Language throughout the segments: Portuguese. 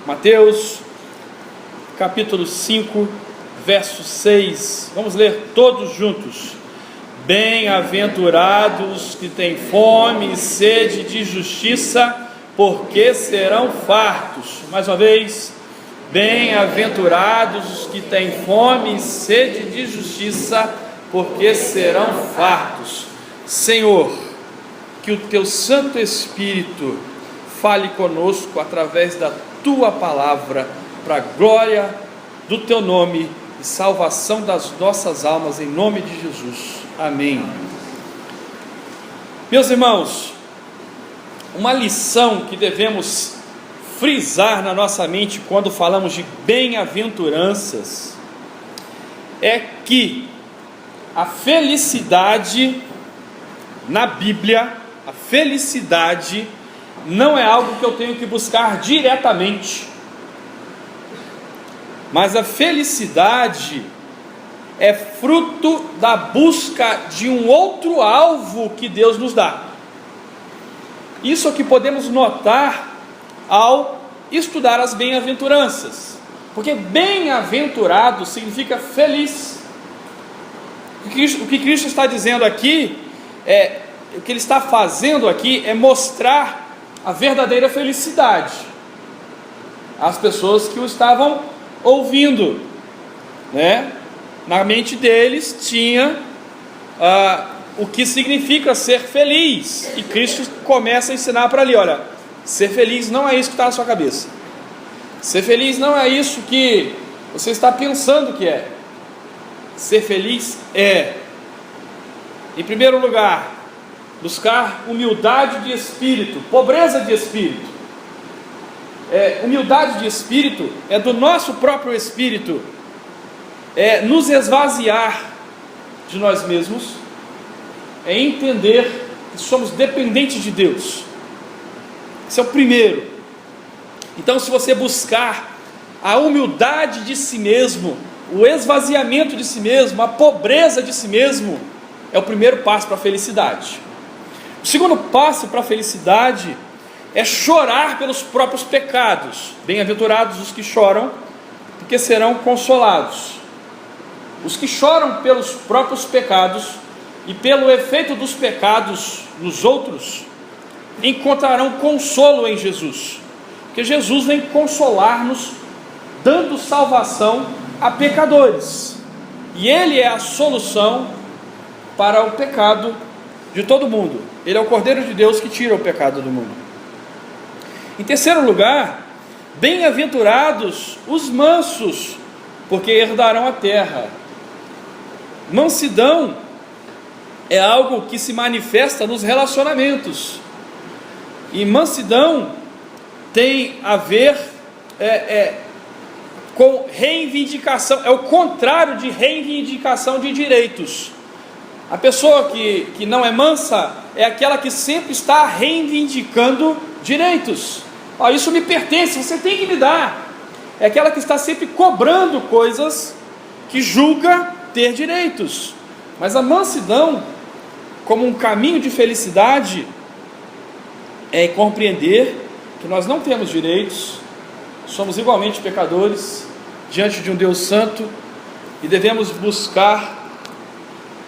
Mateus, capítulo 5, verso 6. Vamos ler todos juntos. Bem-aventurados que têm fome e sede de justiça, porque serão fartos. Mais uma vez. Bem-aventurados os que têm fome e sede de justiça, porque serão fartos. Senhor, que o Teu Santo Espírito fale conosco através da Tua palavra, para a glória do Teu nome e salvação das nossas almas, em nome de Jesus. Amém. Meus irmãos, uma lição que devemos frisar na nossa mente quando falamos de bem-aventuranças é que a felicidade na Bíblia, a felicidade não é algo que eu tenho que buscar diretamente, mas a felicidade é fruto da busca de um outro alvo que Deus nos dá. Isso é o que podemos notar ao estudar as bem-aventuranças, porque bem-aventurado significa feliz. O que Cristo está dizendo aqui, o que Ele está fazendo aqui é mostrar a verdadeira felicidade às pessoas que o estavam ouvindo, né? Na mente deles tinha o que significa ser feliz, e Cristo começa a ensinar para ali: olha, ser feliz não é isso que está na sua cabeça, ser feliz não é isso que você está pensando que é. Ser feliz é, em primeiro lugar, buscar humildade de espírito, pobreza de espírito. Humildade de espírito é do nosso próprio espírito, nos esvaziar de nós mesmos, é entender que somos dependentes de Deus. Esse é o primeiro. Então, se você buscar a humildade de si mesmo, o esvaziamento de si mesmo, a pobreza de si mesmo, é o primeiro passo para a felicidade. O segundo passo para a felicidade é chorar pelos próprios pecados. Bem-aventurados os que choram, porque serão consolados. Os que choram pelos próprios pecados e pelo efeito dos pecados nos outros, encontrarão consolo em Jesus, porque Jesus vem consolar-nos, dando salvação a pecadores, e Ele é a solução para o pecado de todo mundo. Ele é o Cordeiro de Deus que tira o pecado do mundo. Em terceiro lugar, bem-aventurados os mansos, porque herdarão a terra. Mansidão é algo que se manifesta nos relacionamentos, e mansidão tem a ver com reivindicação, é o contrário de reivindicação de direitos. A pessoa que não é mansa é aquela que sempre está reivindicando direitos. Isso me pertence, você tem que me dar. É aquela que está sempre cobrando coisas, que julga ter direitos. Mas a mansidão, como um caminho de felicidade, é compreender que nós não temos direitos, somos igualmente pecadores diante de um Deus santo, e devemos buscar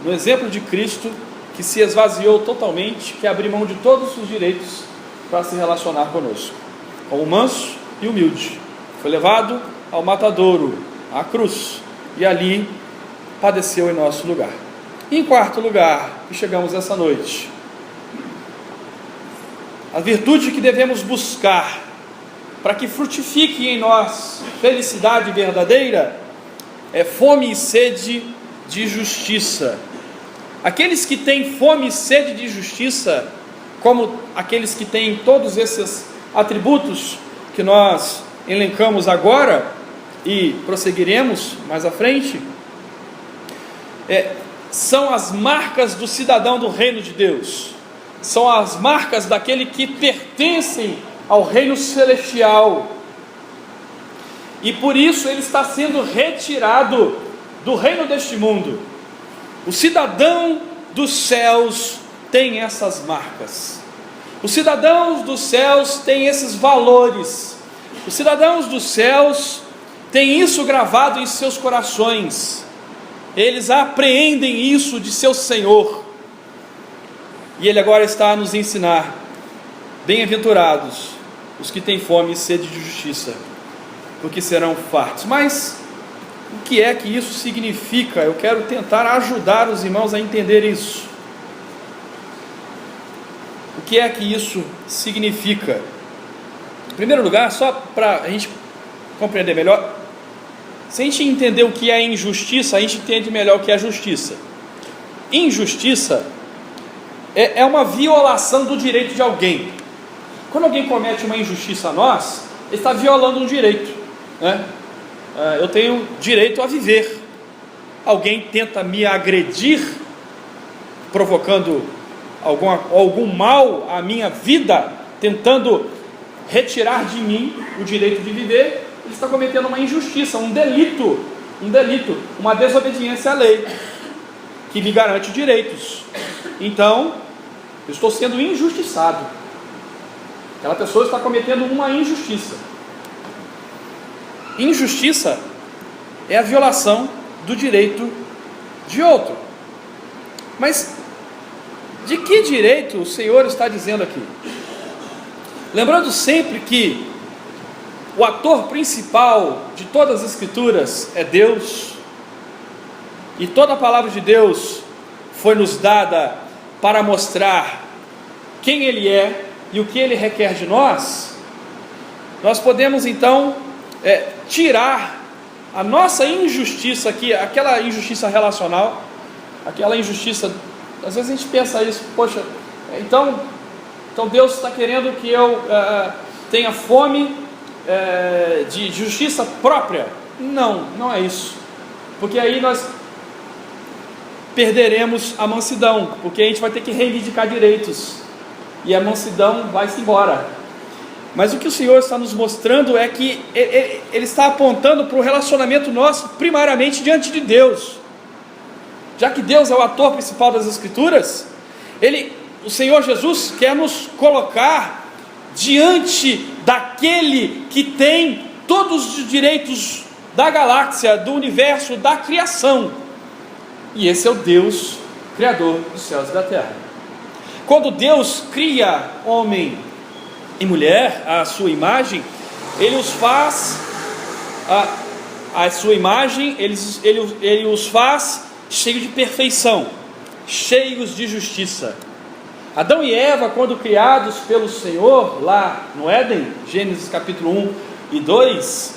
no exemplo de Cristo, que se esvaziou totalmente, que abriu mão de todos os direitos para se relacionar conosco, como manso e humilde. Foi levado ao matadouro, à cruz, e ali padeceu em nosso lugar. E em quarto lugar, que chegamos essa noite, a virtude que devemos buscar para que frutifique em nós felicidade verdadeira é fome e sede de justiça. Aqueles que têm fome e sede de justiça, como aqueles que têm todos esses atributos que nós elencamos agora e prosseguiremos mais à frente, são as marcas do cidadão do reino de Deus, são as marcas daquele que pertencem ao reino celestial, e por isso ele está sendo retirado do reino deste mundo. O cidadão dos céus tem essas marcas, os cidadãos dos céus têm esses valores, Os cidadãos dos céus têm isso gravado em seus corações, eles apreendem isso de seu Senhor, e Ele agora está a nos ensinar: bem-aventurados os que têm fome e sede de justiça, porque serão fartos. Mas o que é que isso significa? Eu quero tentar ajudar os irmãos a entender isso. O que é que isso significa? Em primeiro lugar, só para a gente compreender melhor, se a gente entender o que é injustiça, a gente entende melhor o que é justiça. Injustiça é uma violação do direito de alguém. Quando alguém comete uma injustiça a nós, ele está violando um direito, né? Eu tenho direito a viver. Alguém tenta me agredir, provocando algum mal à minha vida, tentando retirar de mim o direito de viver, ele está cometendo uma injustiça, um delito, uma desobediência à lei, que me garante direitos. Então, eu estou sendo injustiçado. Aquela pessoa está cometendo uma injustiça. Injustiça é a violação do direito de outro. Mas de que direito o Senhor está dizendo aqui? Lembrando sempre que o ator principal de todas as Escrituras é Deus, e toda a palavra de Deus foi nos dada para mostrar quem Ele é e o que Ele requer de nós. Nós podemos então tirar a nossa injustiça aqui, aquela injustiça relacional, aquela injustiça, às vezes a gente pensa isso, poxa, então Deus está querendo que eu tenha fome de justiça própria. Não é isso, porque aí nós perderemos a mansidão, porque a gente vai ter que reivindicar direitos, e a mansidão vai-se embora. Mas o que o Senhor está nos mostrando é que Ele está apontando para o relacionamento nosso, primariamente diante de Deus. Já que Deus é o ator principal das Escrituras, o Senhor Jesus quer nos colocar diante daquele que tem todos os direitos da galáxia, do universo, da criação. E esse é o Deus Criador dos céus e da terra. Quando Deus cria homem e mulher à sua imagem, Ele os faz à sua imagem, Ele os faz cheios de perfeição, cheios de justiça. Adão e Eva, quando criados pelo Senhor lá no Éden, Gênesis capítulo 1 e 2,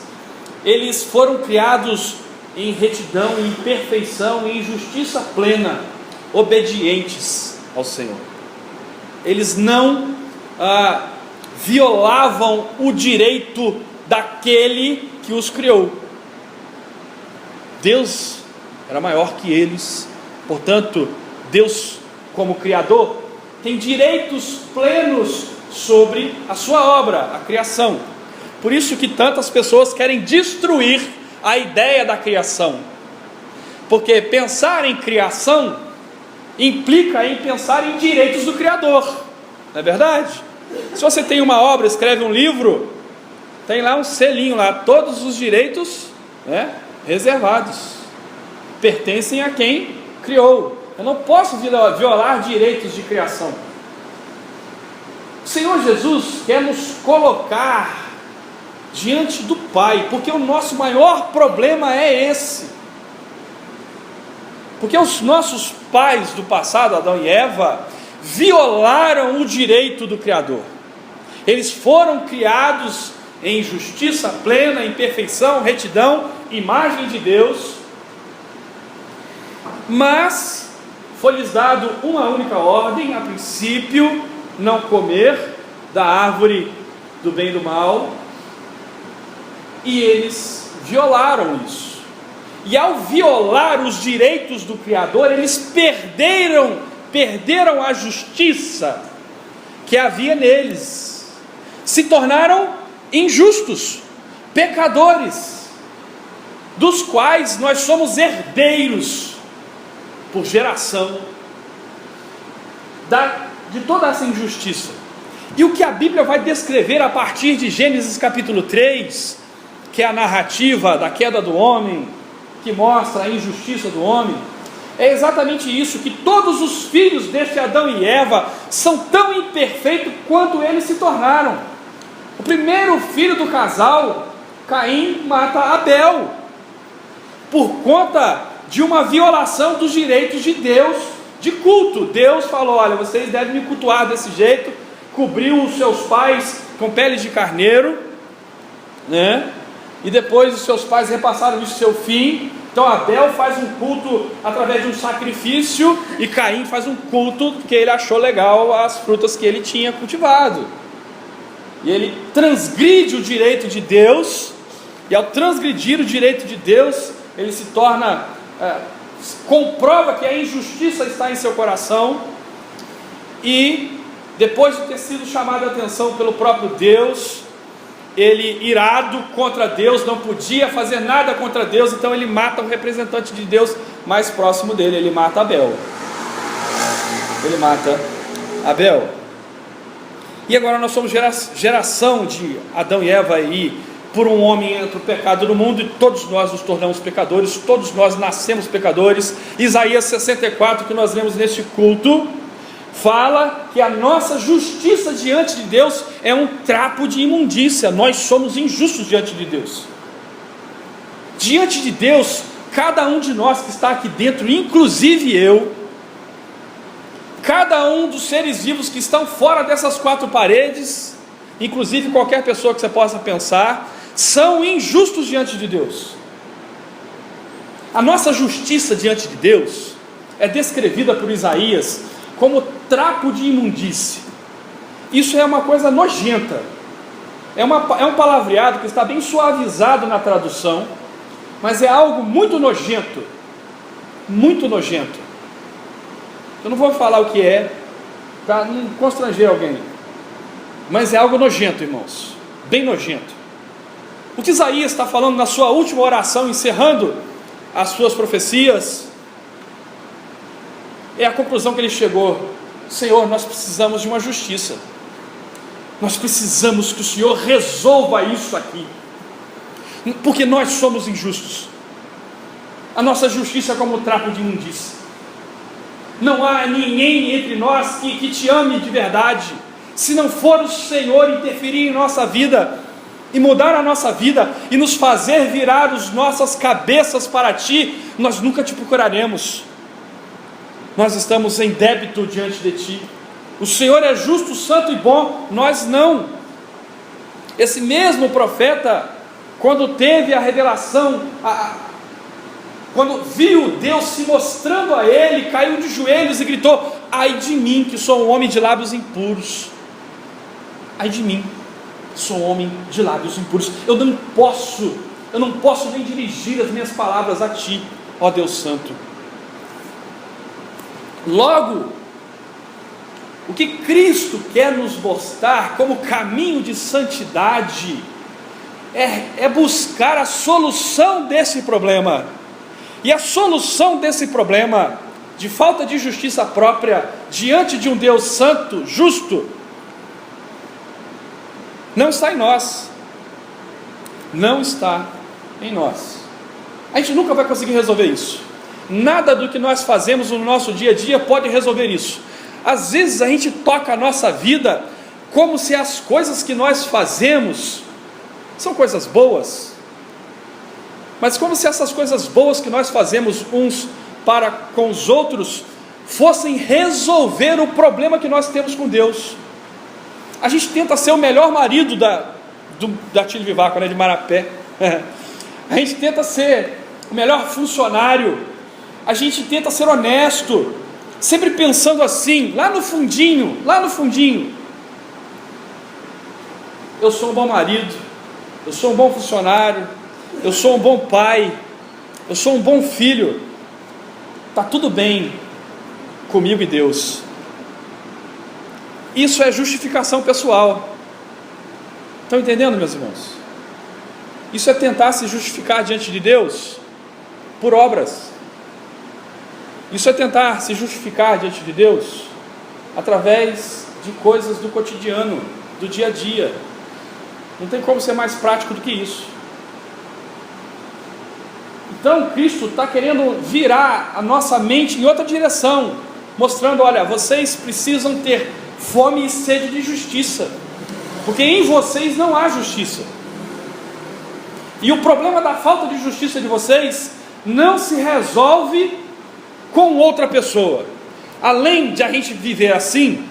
eles foram criados em retidão, em perfeição, em justiça plena, obedientes ao Senhor. Eles não violavam o direito daquele que os criou. Deus era maior que eles, portanto, Deus, como Criador, tem direitos plenos sobre a sua obra, a criação. Por isso que tantas pessoas querem destruir a ideia da criação, porque pensar em criação implica em pensar em direitos do Criador, não é verdade? Se você tem uma obra, escreve um livro, tem lá um selinho lá, todos os direitos, reservados, pertencem a quem criou. Eu não posso violar direitos de criação. O Senhor Jesus quer nos colocar diante do Pai, porque o nosso maior problema é esse. Porque os nossos pais do passado, Adão e Eva, violaram o direito do Criador. Eles foram criados em justiça plena, em perfeição, retidão, imagem de Deus, mas foi-lhes dado uma única ordem, a princípio: não comer da árvore do bem e do mal, e eles violaram isso. E ao violar os direitos do Criador, eles perderam a justiça que havia neles, se tornaram injustos, pecadores, dos quais nós somos herdeiros por geração de toda essa injustiça. E o que a Bíblia vai descrever a partir de Gênesis capítulo 3, que é a narrativa da queda do homem, que mostra a injustiça do homem, é exatamente isso, que todos os filhos deste Adão e Eva são tão imperfeitos quanto eles se tornaram. O primeiro filho do casal, Caim, mata Abel, por conta de uma violação dos direitos de Deus, de culto. Deus falou: olha, vocês devem me cultuar desse jeito, cobriu os seus pais com peles de carneiro, né? E depois os seus pais repassaram isso seu fim. Então Abel faz um culto através de um sacrifício, e Caim faz um culto porque ele achou legal as frutas que ele tinha cultivado. E ele transgride o direito de Deus, e ao transgredir o direito de Deus, ele se torna, comprova que a injustiça está em seu coração, e depois de ter sido chamado a atenção pelo próprio Deus, ele, irado contra Deus, não podia fazer nada contra Deus, então ele mata o representante de Deus mais próximo dele, ele mata Abel. E agora nós somos geração de Adão e Eva, e por um homem entra o pecado no mundo, e todos nós nos tornamos pecadores, todos nós nascemos pecadores. Isaías 64, que nós lemos neste culto, fala que a nossa justiça diante de Deus é um trapo de imundícia. Nós somos injustos diante de Deus. Diante de Deus, cada um de nós que está aqui dentro, inclusive eu, cada um dos seres vivos que estão fora dessas quatro paredes, inclusive qualquer pessoa que você possa pensar, são injustos diante de Deus. A nossa justiça diante de Deus é descrevida por Isaías como trapo de imundície. Isso é uma coisa nojenta, é um palavreado que está bem suavizado na tradução, mas é algo muito nojento, muito nojento. Eu não vou falar o que é, para não constranger alguém, mas é algo nojento, irmãos, bem nojento. O que Isaías está falando na sua última oração, encerrando as suas profecias, é a conclusão que ele chegou: Senhor, nós precisamos de uma justiça, nós precisamos que o Senhor resolva isso aqui, porque nós somos injustos, a nossa justiça é como trapo de imundícia, não há ninguém entre nós que te ame de verdade, se não for o Senhor interferir em nossa vida, e mudar a nossa vida, e nos fazer virar as nossas cabeças para Ti, nós nunca Te procuraremos. Nós estamos em débito diante de Ti. O Senhor é justo, santo e bom, nós não. Esse mesmo profeta, quando teve a revelação, quando viu Deus se mostrando a ele, caiu de joelhos e gritou: ai de mim, que sou um homem de lábios impuros. Ai de mim, que sou um homem de lábios impuros. Eu não posso nem dirigir as minhas palavras a Ti, ó Deus Santo. Logo, o que Cristo quer nos mostrar como caminho de santidade é buscar a solução desse problema. E a solução desse problema de falta de justiça própria diante de um Deus santo, justo, não está em nós. Não está em nós. A gente nunca vai conseguir resolver isso. Nada do que nós fazemos no nosso dia a dia pode resolver isso. Às vezes a gente toca a nossa vida como se as coisas que nós fazemos são coisas boas, mas como se essas coisas boas que nós fazemos uns para com os outros fossem resolver o problema que nós temos com Deus. A gente tenta ser o melhor marido da Tílio Vivaco, né, de Marapé. A gente tenta ser o melhor funcionário. A gente tenta ser honesto, sempre pensando assim, lá no fundinho, eu sou um bom marido, eu sou um bom funcionário, eu sou um bom pai, eu sou um bom filho, está tudo bem comigo e Deus. Isso é justificação pessoal. Estão entendendo, meus irmãos? Isso é tentar se justificar diante de Deus por obras. Isso é tentar se justificar diante de Deus através de coisas do cotidiano, do dia a dia. Não tem como ser mais prático do que isso. Então Cristo está querendo virar a nossa mente em outra direção, mostrando: olha, vocês precisam ter fome e sede de justiça, porque em vocês não há justiça. E o problema da falta de justiça de vocês não se resolve com outra pessoa. Além de a gente viver assim,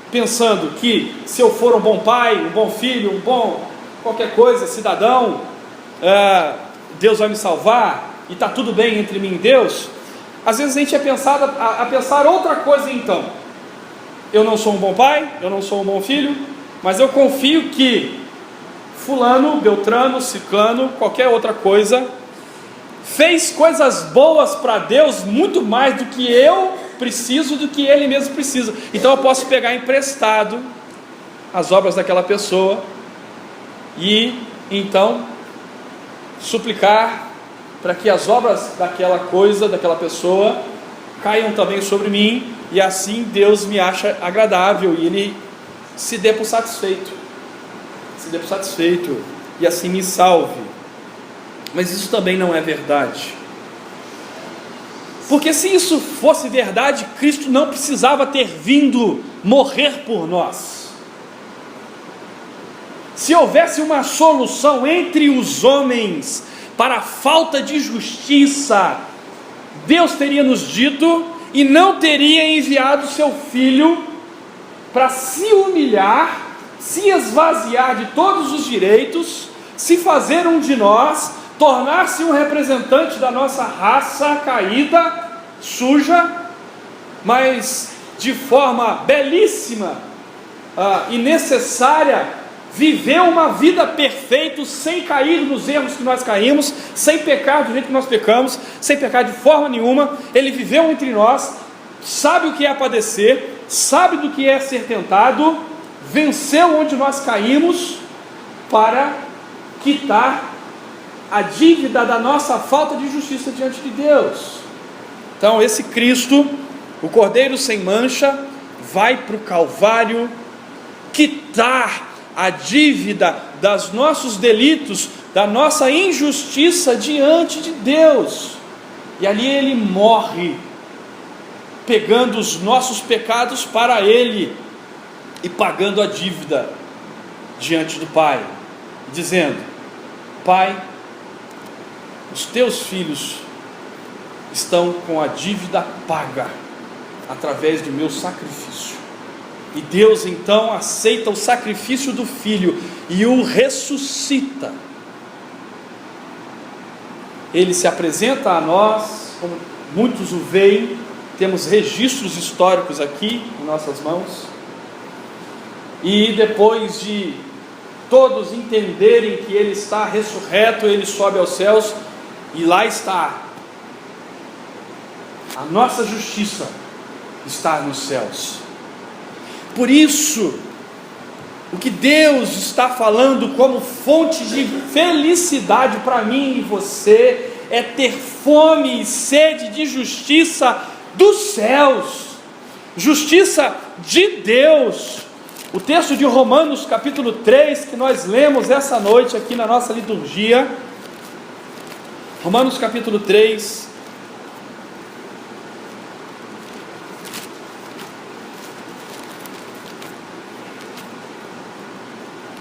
pensando que se eu for um bom pai, um bom filho, um bom qualquer coisa, cidadão, Deus vai me salvar e está tudo bem entre mim e Deus. Às vezes a gente é a pensar outra coisa. Então, eu não sou um bom pai, eu não sou um bom filho, mas eu confio que fulano, beltrano, ciclano, qualquer outra coisa, fez coisas boas para Deus muito mais do que eu preciso, do que ele mesmo precisa. Então eu posso pegar emprestado as obras daquela pessoa e então suplicar para que as obras daquela coisa, daquela pessoa, caiam também sobre mim, e assim Deus me acha agradável e ele se dê por satisfeito, e assim me salve. Mas isso também não é verdade, porque se isso fosse verdade, Cristo não precisava ter vindo morrer por nós. Se houvesse uma solução entre os homens para a falta de justiça, Deus teria nos dito e não teria enviado seu Filho para se humilhar, se esvaziar de todos os direitos, se fazer um de nós, tornar-se um representante da nossa raça caída, suja, mas de forma belíssima e necessária, viveu uma vida perfeita, sem cair nos erros que nós caímos, sem pecar do jeito que nós pecamos, sem pecar de forma nenhuma. Ele viveu entre nós, sabe o que é padecer, sabe do que é ser tentado, venceu onde nós caímos, para quitar a dívida da nossa falta de justiça diante de Deus. Então esse Cristo, o Cordeiro sem mancha, vai para o Calvário quitar a dívida dos nossos delitos, da nossa injustiça diante de Deus, e ali ele morre, pegando os nossos pecados para ele, e pagando a dívida diante do Pai, dizendo: Pai, os teus filhos estão com a dívida paga, através do meu sacrifício. E Deus então aceita o sacrifício do Filho e o ressuscita. Ele se apresenta a nós, como muitos o veem, temos registros históricos aqui em nossas mãos, e depois de todos entenderem que Ele está ressurreto, Ele sobe aos céus, e lá está, a nossa justiça está nos céus. Por isso, o que Deus está falando como fonte de felicidade para mim e você, é ter fome e sede de justiça dos céus, justiça de Deus. O texto de Romanos capítulo 3, que nós lemos essa noite aqui na nossa liturgia, Romanos capítulo 3,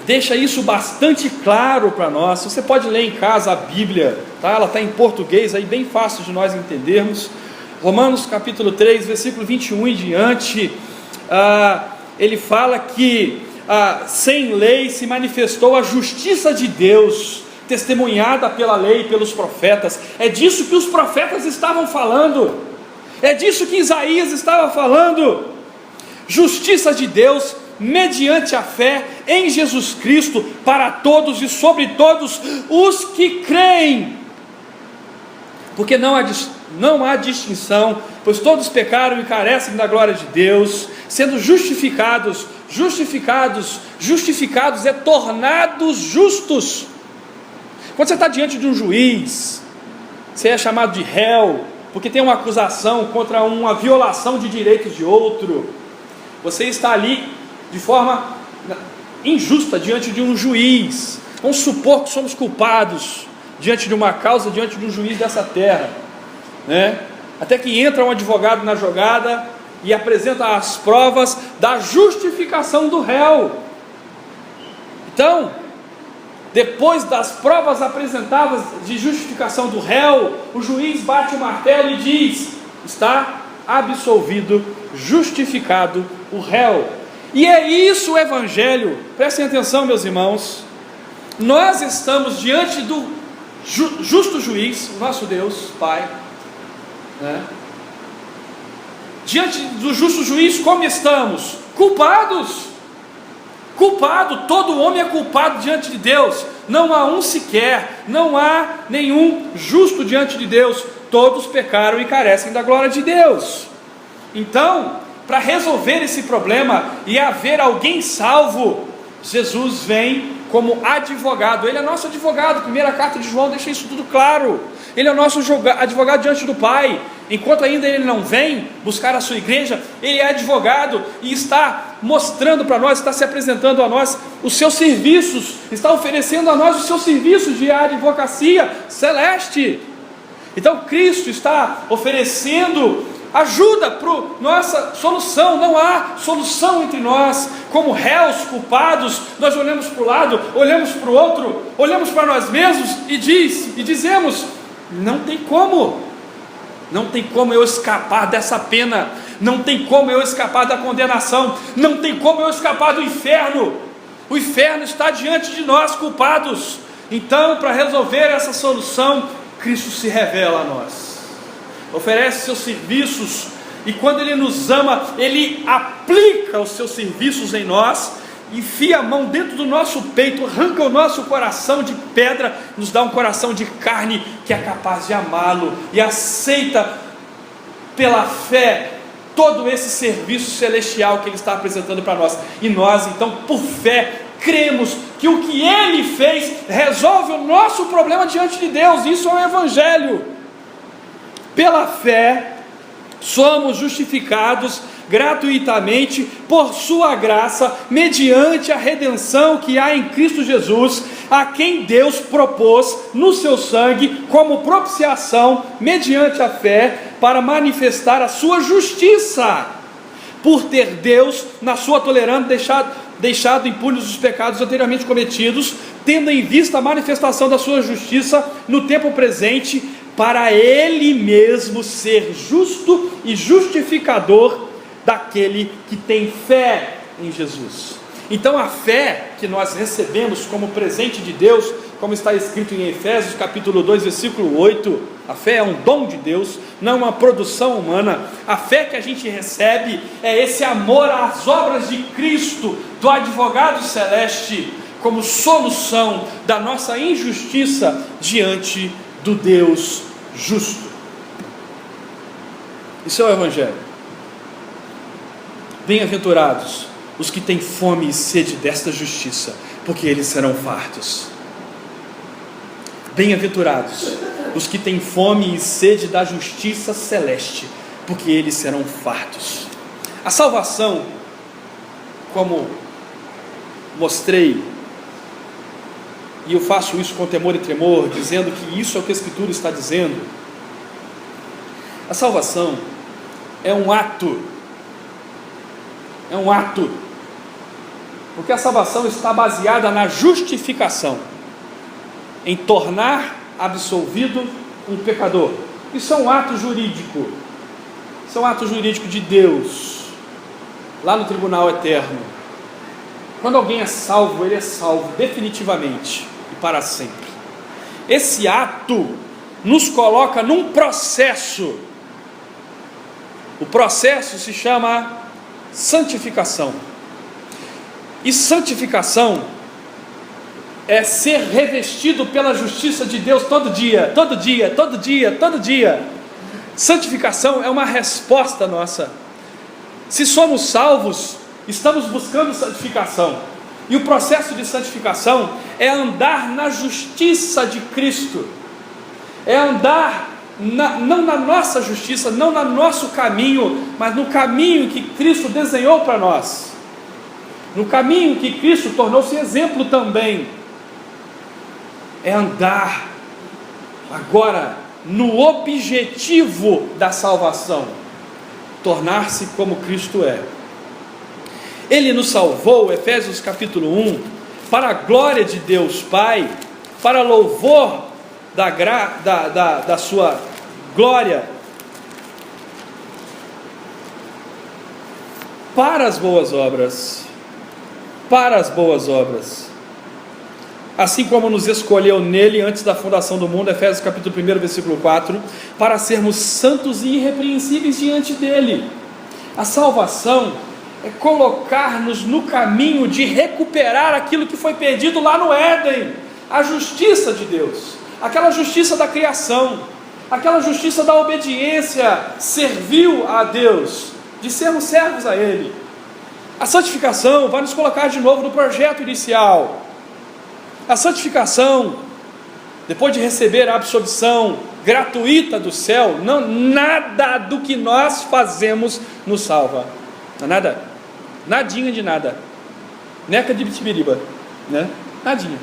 deixa isso bastante claro para nós. Você pode ler em casa a Bíblia, tá? Ela está em português, aí bem fácil de nós entendermos. Romanos capítulo 3, versículo 21 em diante, ele fala que sem lei se manifestou a justiça de Deus, testemunhada pela lei e pelos profetas. É disso que os profetas estavam falando, é disso que Isaías estava falando. Justiça de Deus mediante a fé em Jesus Cristo, para todos e sobre todos os que creem, porque não há distinção, pois todos pecaram e carecem da glória de Deus, sendo justificados é tornados justos. Quando você está diante de um juiz, você é chamado de réu, porque tem uma acusação contra uma violação de direitos de outro. Você está ali de forma injusta diante de um juiz. Vamos supor que somos culpados diante de uma causa, diante de um juiz dessa terra, né? Até que entra um advogado na jogada e apresenta as provas da justificação do réu. Então, depois das provas apresentadas de justificação do réu, o juiz bate o martelo e diz: está absolvido, justificado o réu. E é isso o Evangelho. Prestem atenção, meus irmãos. Nós estamos diante do justo juiz, o nosso Deus, Pai, né? Diante do justo juiz, como estamos? Culpados. Culpado, todo homem é culpado diante de Deus. Não há um sequer, não há nenhum justo diante de Deus. Todos pecaram e carecem da glória de Deus. Então, para resolver esse problema e haver alguém salvo, Jesus vem como advogado. Ele é nosso advogado. Primeira carta de João deixa isso tudo claro. Ele é o nosso advogado diante do Pai. Enquanto ainda ele não vem buscar a sua igreja, ele é advogado e está mostrando para nós, está se apresentando a nós os seus serviços, está oferecendo a nós os seus serviços de advocacia celeste. Então Cristo está oferecendo ajuda para a nossa solução. Não há solução entre nós, como réus culpados. Nós olhamos para o lado, olhamos para o outro, olhamos para nós mesmos e dizemos: não tem como eu escapar dessa pena, não tem como eu escapar da condenação, não tem como eu escapar do inferno. O inferno está diante de nós, culpados. Então, para resolver essa solução, Cristo se revela a nós, oferece seus serviços, e quando Ele nos ama, Ele aplica os seus serviços em nós, enfia a mão dentro do nosso peito, arranca o nosso coração de pedra, nos dá um coração de carne que é capaz de amá-lo e aceita pela fé todo esse serviço celestial que Ele está apresentando para nós. E nós então, por fé, cremos que o que Ele fez resolve o nosso problema diante de Deus. Isso é o Evangelho. Pela fé somos justificados gratuitamente por sua graça, mediante a redenção que há em Cristo Jesus, a quem Deus propôs no seu sangue como propiciação, mediante a fé, para manifestar a sua justiça, por ter Deus, na sua tolerância, deixado impunes os pecados anteriormente cometidos, tendo em vista a manifestação da sua justiça no tempo presente, para Ele mesmo ser justo e justificador daquele que tem fé em Jesus. Então a fé que nós recebemos como presente de Deus, como está escrito em Efésios capítulo 2 versículo 8, a fé é um dom de Deus, não uma produção humana. A fé que a gente recebe é esse amor às obras de Cristo, do advogado celeste, como solução da nossa injustiça diante do Deus justo. Isso é o Evangelho. Bem-aventurados os que têm fome e sede desta justiça, porque eles serão fartos. Bem-aventurados os que têm fome e sede da justiça celeste, porque eles serão fartos. A salvação, como mostrei, e eu faço isso com temor e tremor, dizendo que isso é o que a Escritura está dizendo. A salvação é um ato, porque a salvação está baseada na justificação, em tornar absolvido um pecador. Isso é um ato jurídico, isso é um ato jurídico de Deus, lá no tribunal eterno. Quando alguém é salvo, ele é salvo definitivamente e para sempre. Esse ato nos coloca num processo. O processo se chama santificação. E santificação é ser revestido pela justiça de Deus todo dia, todo dia, todo dia, todo dia. Santificação é uma resposta nossa. Se somos salvos, estamos buscando santificação. E o processo de santificação é andar na justiça de Cristo. É andar não na nossa justiça, não no nosso caminho, mas no caminho que Cristo desenhou para nós. no caminho que Cristo tornou-se exemplo também, é andar agora no objetivo da salvação, tornar-se como Cristo é. Ele nos salvou, Efésios capítulo 1, para a glória de Deus Pai, para louvor da sua glória, para as boas obras, assim como nos escolheu nele antes da fundação do mundo, Efésios capítulo 1, versículo 4, para sermos santos e irrepreensíveis diante dele. A salvação é colocar-nos no caminho de recuperar aquilo que foi perdido lá no Éden, a justiça de Deus, aquela justiça da criação, aquela justiça da obediência servil a Deus, de sermos servos a Ele. A santificação vai nos colocar de novo no projeto inicial. A santificação, depois de receber a absolvição gratuita do céu, nada do que nós fazemos nos salva. Não é nada, nadinha de nada, neca de bitibiriba, né? Nadinha.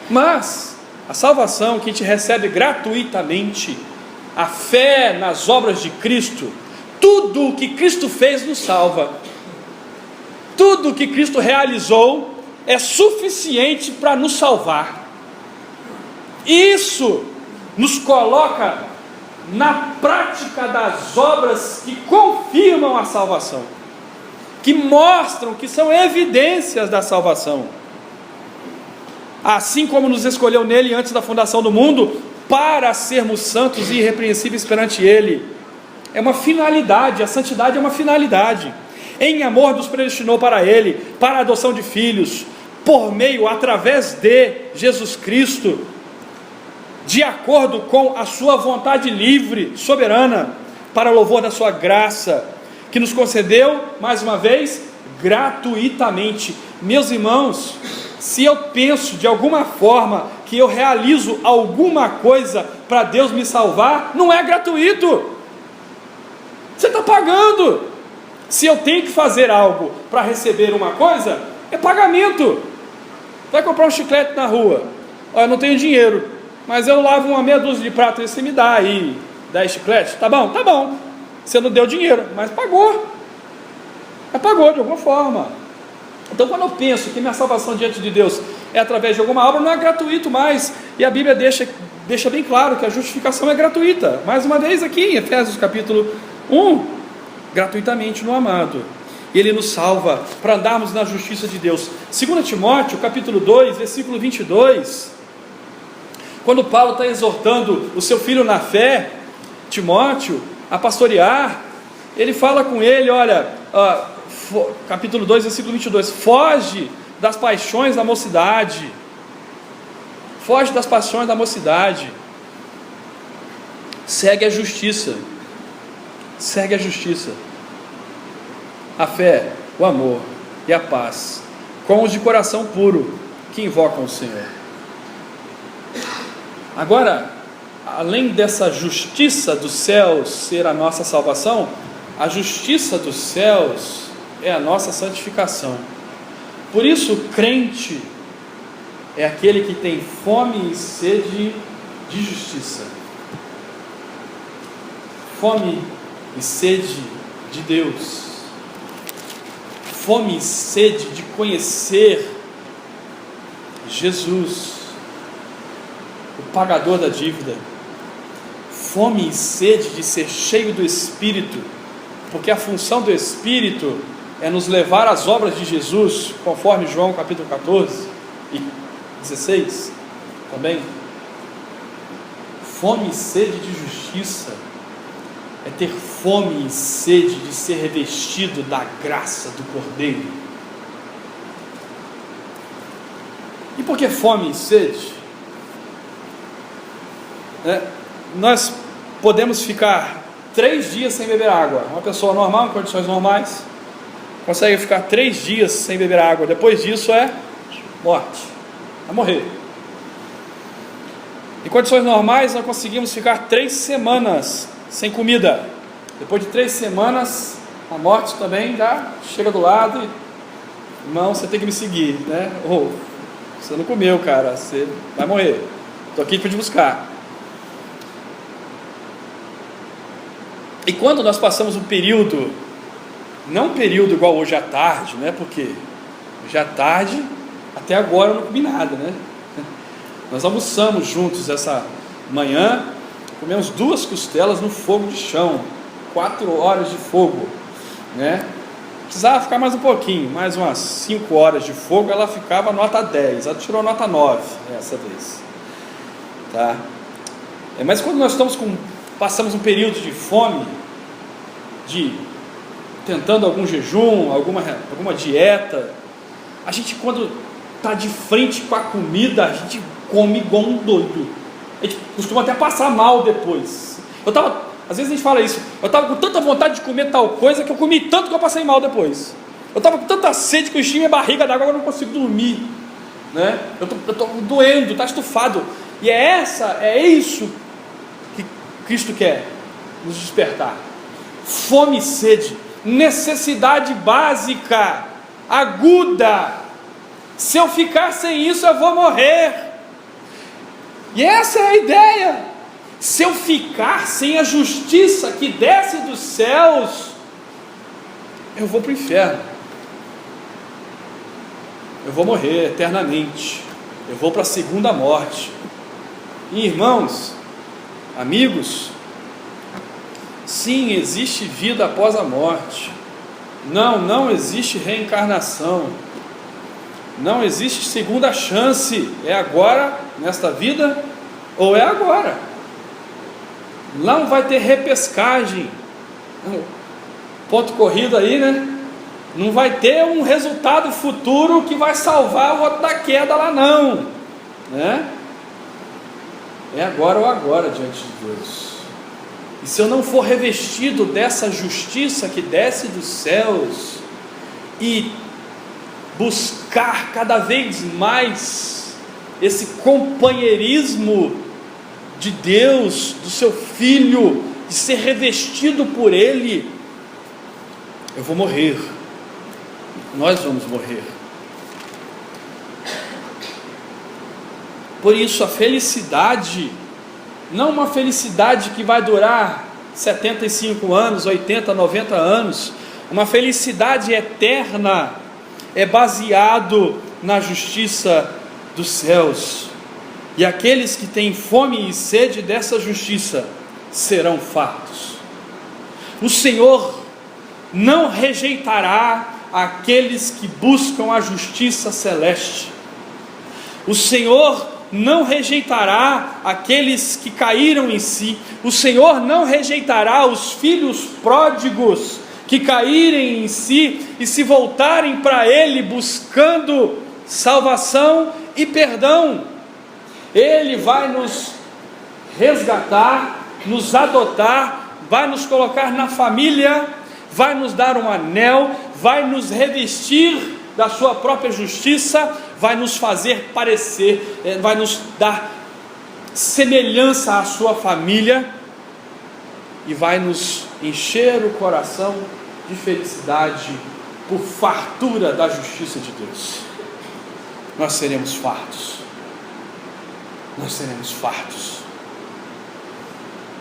Mas a salvação que a gente recebe gratuitamente, a fé nas obras de Cristo, tudo o que Cristo fez nos salva, tudo o que Cristo realizou é suficiente para nos salvar. Isso nos coloca na prática das obras que confirmam a salvação, que mostram, que são evidências da salvação. Assim como nos escolheu nele antes da fundação do mundo, para sermos santos e irrepreensíveis perante ele. É uma finalidade, a santidade é uma finalidade. Em amor nos predestinou para ele, para a adoção de filhos, por meio, através de Jesus Cristo, de acordo com a sua vontade livre, soberana, para louvor da sua graça, que nos concedeu, mais uma vez, gratuitamente. Meus irmãos, se eu penso de alguma forma que eu realizo alguma coisa para Deus me salvar, não é gratuito, você está pagando. Se eu tenho que fazer algo para receber uma coisa, é pagamento. Vai comprar um chiclete na rua, olha, eu não tenho dinheiro, mas eu lavo uma meia dúzia de prato e você me dá aí 10 chicletes, tá bom? Tá bom, você não deu dinheiro, mas pagou, de alguma forma. Então quando eu penso que minha salvação diante de Deus é através de alguma obra, não é gratuito mais, e a Bíblia deixa bem claro que a justificação é gratuita, mais uma vez aqui em Efésios capítulo 1, gratuitamente no amado, e Ele nos salva para andarmos na justiça de Deus. 2 Timóteo capítulo 2, versículo 22, quando Paulo está exortando o seu filho na fé, Timóteo, a pastorear, ele fala com ele, olha, capítulo 2, versículo 22, foge das paixões da mocidade, segue a justiça, a fé, o amor e a paz, com os de coração puro, que invocam o Senhor. Agora, além dessa justiça dos céus ser a nossa salvação, a justiça dos céus é a nossa santificação. Por isso, o crente é aquele que tem fome e sede de justiça, fome e sede de Deus, fome e sede de conhecer Jesus, o pagador da dívida, fome e sede de ser cheio do Espírito, porque a função do Espírito é nos levar às obras de Jesus, conforme João capítulo 14 e 16 também. Fome e sede de justiça é ter fome e sede de ser revestido da graça do Cordeiro. E por que fome e sede? Nós podemos ficar 3 dias sem beber água. Uma pessoa normal, em condições normais, consegue ficar 3 dias sem beber água. Depois disso é morte, é morrer. Em condições normais, nós conseguimos ficar 3 semanas sem comida. Depois de 3 semanas, a morte também já chega do lado irmão, você tem que me seguir, né? Ou, você não comeu, cara, você vai morrer, estou aqui para te buscar. E quando nós passamos um período, não um período igual hoje à tarde, né? Porque hoje à tarde, até agora eu não comi nada, né? Nós almoçamos juntos essa manhã, comemos 2 costelas no fogo de chão, 4 horas de fogo, né? Precisava ficar mais um pouquinho, mais umas 5 horas de fogo, ela ficava nota 10, ela tirou nota 9 dessa vez, tá? Mas quando nós passamos um período de fome, tentando algum jejum, alguma dieta, a gente, quando está de frente com a comida, a gente come igual um doido, a gente costuma até passar mal depois. Às vezes a gente fala isso, eu estava com tanta vontade de comer tal coisa, que eu comi tanto que eu passei mal depois. Eu estava com tanta sede que eu enchi minha barriga d'água, agora eu não consigo dormir, né? Eu estou doendo, está estufado. E é isso que Cristo quer nos despertar: fome e sede, necessidade básica, aguda. Se eu ficar sem isso, eu vou morrer. E essa é a ideia. Se eu ficar sem a justiça que desce dos céus, eu vou para o inferno, eu vou morrer eternamente, eu vou para a segunda morte. E irmãos, amigos, sim, existe vida após a morte. Não existe reencarnação, não existe segunda chance. É agora, nesta vida, ou é agora. Não vai ter repescagem, ponto corrido aí, né? Não vai ter um resultado futuro que vai salvar o outro da queda lá, não, né? É agora ou agora diante de Deus. E se eu não for revestido dessa justiça que desce dos céus e buscar cada vez mais esse companheirismo de Deus, do seu Filho, de ser revestido por Ele, eu vou morrer, nós vamos morrer. Por isso a felicidade, não uma felicidade que vai durar 75 anos, 80, 90 anos, uma felicidade eterna, é baseado na justiça dos céus. E aqueles que têm fome e sede dessa justiça serão fartos. O Senhor não rejeitará aqueles que buscam a justiça celeste. O Senhor não rejeitará aqueles que caíram em si. O Senhor não rejeitará os filhos pródigos que caírem em si e se voltarem para Ele buscando salvação e perdão. Ele vai nos resgatar, nos adotar, vai nos colocar na família, vai nos dar um anel, vai nos revestir da sua própria justiça, vai nos fazer parecer, vai nos dar semelhança à sua família e vai nos encher o coração de felicidade por fartura da justiça de Deus. Nós seremos fartos. Nós seremos fartos.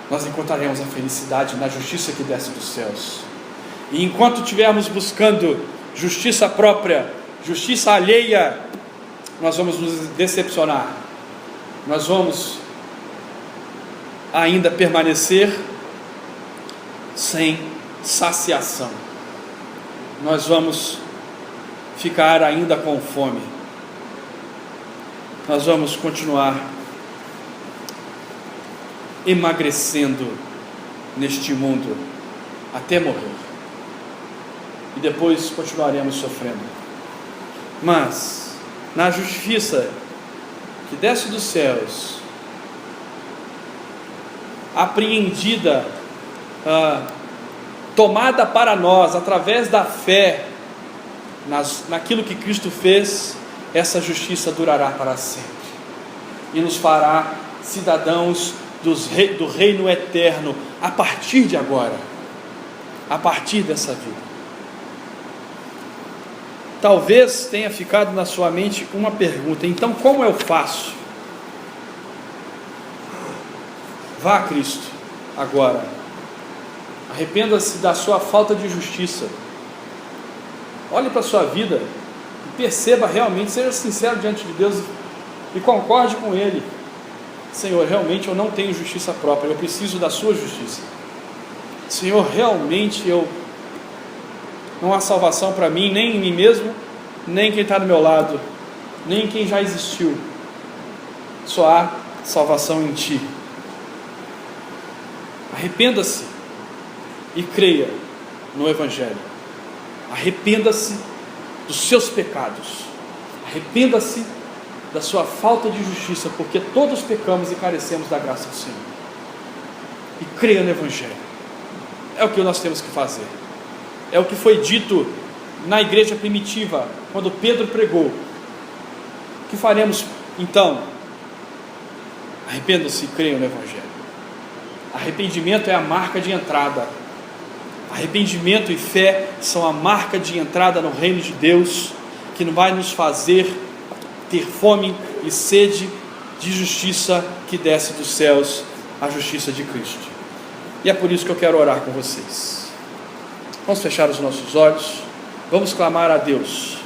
Nós encontraremos a felicidade na justiça que desce dos céus. E enquanto estivermos buscando justiça própria, justiça alheia, nós vamos nos decepcionar. Nós vamos ainda permanecer sem saciação. Nós vamos ficar ainda com fome. Nós vamos continuar emagrecendo neste mundo até morrer, e depois continuaremos sofrendo. Mas na justiça que desce dos céus, apreendida, tomada para nós através da fé naquilo que Cristo fez, essa justiça durará para sempre e nos fará cidadãos do reino eterno a partir de agora, a partir dessa vida. talvez tenha ficado na sua mente uma pergunta: então como eu faço? Vá a Cristo agora, arrependa-se da sua falta de justiça, olhe para a sua vida e perceba realmente, seja sincero diante de Deus e concorde com Ele: Senhor, realmente eu não tenho justiça própria, eu preciso da sua justiça. Senhor, realmente não há salvação para mim, nem em mim mesmo, nem quem está do meu lado, nem em quem já existiu. Só há salvação em Ti. Arrependa-se e creia no Evangelho. Arrependa-se dos seus pecados. Arrependa-se da sua falta de justiça, porque todos pecamos e carecemos da graça do Senhor. E creia no Evangelho. É o que nós temos que fazer. É o que foi dito na igreja primitiva, quando Pedro pregou. O que faremos então? Arrependam-se e creiam no Evangelho. Arrependimento é a marca de entrada. Arrependimento e fé são a marca de entrada no reino de Deus, que vai nos fazer ter fome e sede de justiça que desce dos céus, a justiça de Cristo. E é por isso que eu quero orar com vocês. Vamos fechar os nossos olhos, vamos clamar a Deus.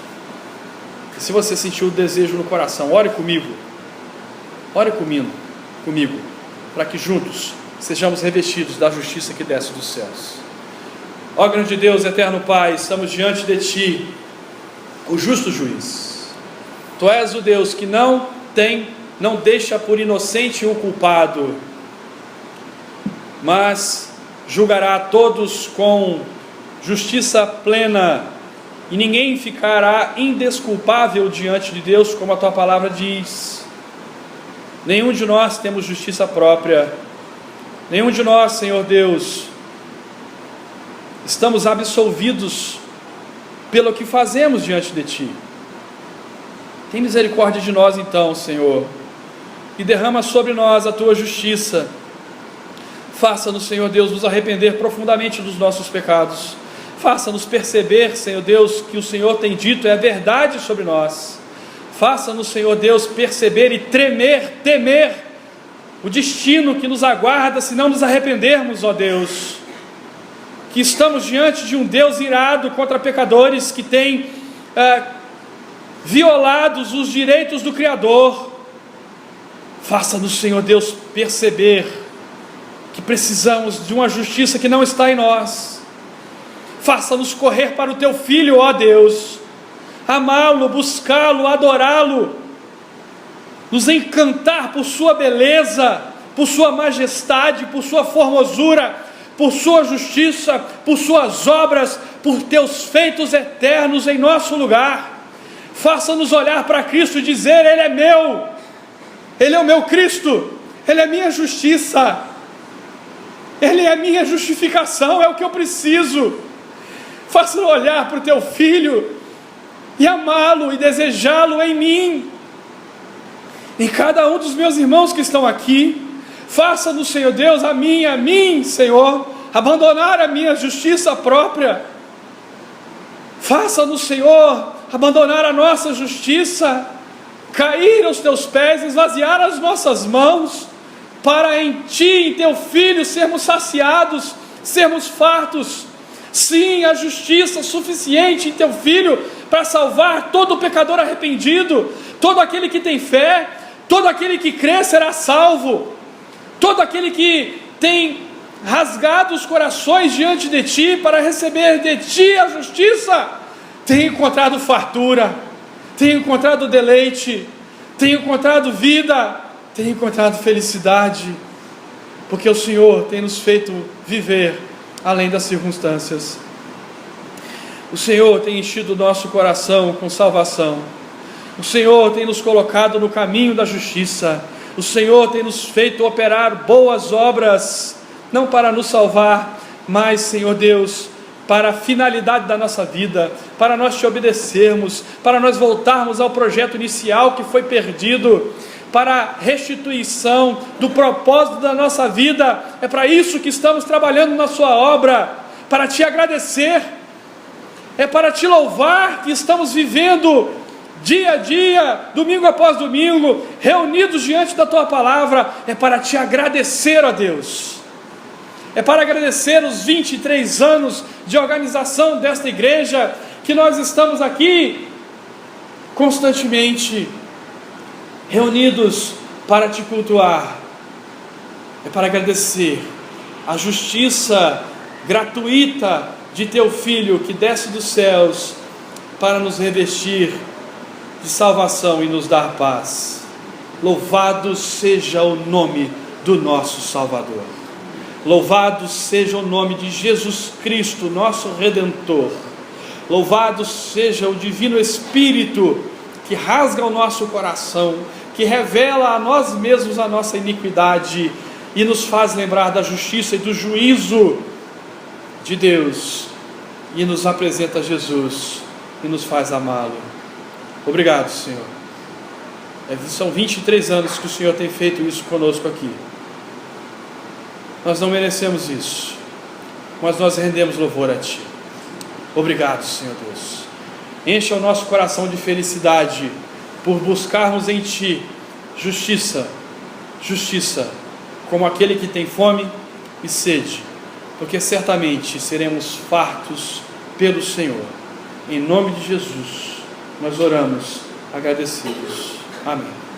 E se você sentiu o desejo no coração, ore comigo, para que juntos sejamos revestidos da justiça que desce dos céus. Ó grande Deus, eterno Pai, estamos diante de Ti, o justo juiz. Tu és o Deus que não deixa por inocente o culpado, mas julgará a todos com justiça plena, e ninguém ficará indesculpável diante de Deus, como a Tua palavra diz. Nenhum de nós temos justiça própria, nenhum de nós, Senhor Deus, estamos absolvidos pelo que fazemos diante de Ti. Tem misericórdia de nós então, Senhor, e derrama sobre nós a Tua justiça. Faça-nos, Senhor Deus, nos arrepender profundamente dos nossos pecados. Faça-nos perceber, Senhor Deus, que o Senhor tem dito é a verdade sobre nós. Faça-nos, Senhor Deus, perceber e temer o destino que nos aguarda se não nos arrependermos, ó Deus. Que estamos diante de um Deus irado contra pecadores que tem violados os direitos do Criador. Faça-nos, Senhor Deus, perceber que precisamos de uma justiça que não está em nós. Faça-nos correr para o Teu Filho, ó Deus, amá-lo, buscá-lo, adorá-lo, nos encantar por Sua beleza, por Sua majestade, por Sua formosura, por Sua justiça, por Suas obras, por Teus feitos eternos em nosso lugar. Faça-nos olhar para Cristo e dizer: Ele é meu, Ele é o meu Cristo, Ele é minha justiça, Ele é minha justificação, é o que eu preciso. Faça-nos olhar para o Teu Filho e amá-lo e desejá-lo em mim, em cada um dos meus irmãos que estão aqui. Faça-nos, Senhor Deus, a mim, Senhor, abandonar a minha justiça própria. Faça-nos, Senhor, abandonar a nossa justiça, cair aos Teus pés, esvaziar as nossas mãos, para em Ti, em Teu Filho, sermos saciados, sermos fartos. Sim, a justiça suficiente em Teu Filho para salvar todo pecador arrependido, todo aquele que tem fé, todo aquele que crê será salvo, todo aquele que tem rasgado os corações diante de Ti para receber de Ti a justiça, tem encontrado fartura, tem encontrado deleite, tem encontrado vida, tem encontrado felicidade, porque o Senhor tem nos feito viver além das circunstâncias. O Senhor tem enchido o nosso coração com salvação. O Senhor tem nos colocado no caminho da justiça. O Senhor tem nos feito operar boas obras, não para nos salvar, mas, Senhor Deus, para a finalidade da nossa vida, para nós Te obedecermos, para nós voltarmos ao projeto inicial que foi perdido, para a restituição do propósito da nossa vida. É para isso que estamos trabalhando na Sua obra, para Te agradecer, é para te louvar que estamos vivendo dia a dia, domingo após domingo, reunidos diante da tua palavra, é para te agradecer, ó Deus, é para agradecer os 23 anos de organização desta igreja, que nós estamos aqui constantemente reunidos para te cultuar, é para agradecer a justiça gratuita de teu Filho que desce dos céus para nos revestir de salvação e nos dar paz. Louvado seja o nome do nosso Salvador, louvado seja o nome de Jesus Cristo, nosso Redentor, louvado seja o Divino Espírito que rasga o nosso coração, que revela a nós mesmos a nossa iniquidade e nos faz lembrar da justiça e do juízo de Deus, e nos apresenta Jesus e nos faz amá-lo. Obrigado, Senhor. São 23 anos que o Senhor tem feito isso conosco aqui. Nós não merecemos isso, mas nós rendemos louvor a Ti. Obrigado, Senhor Deus. Encha o nosso coração de felicidade por buscarmos em Ti justiça, como aquele que tem fome e sede, porque certamente seremos fartos pelo Senhor. Em nome de Jesus, nós oramos agradecidos. Amém.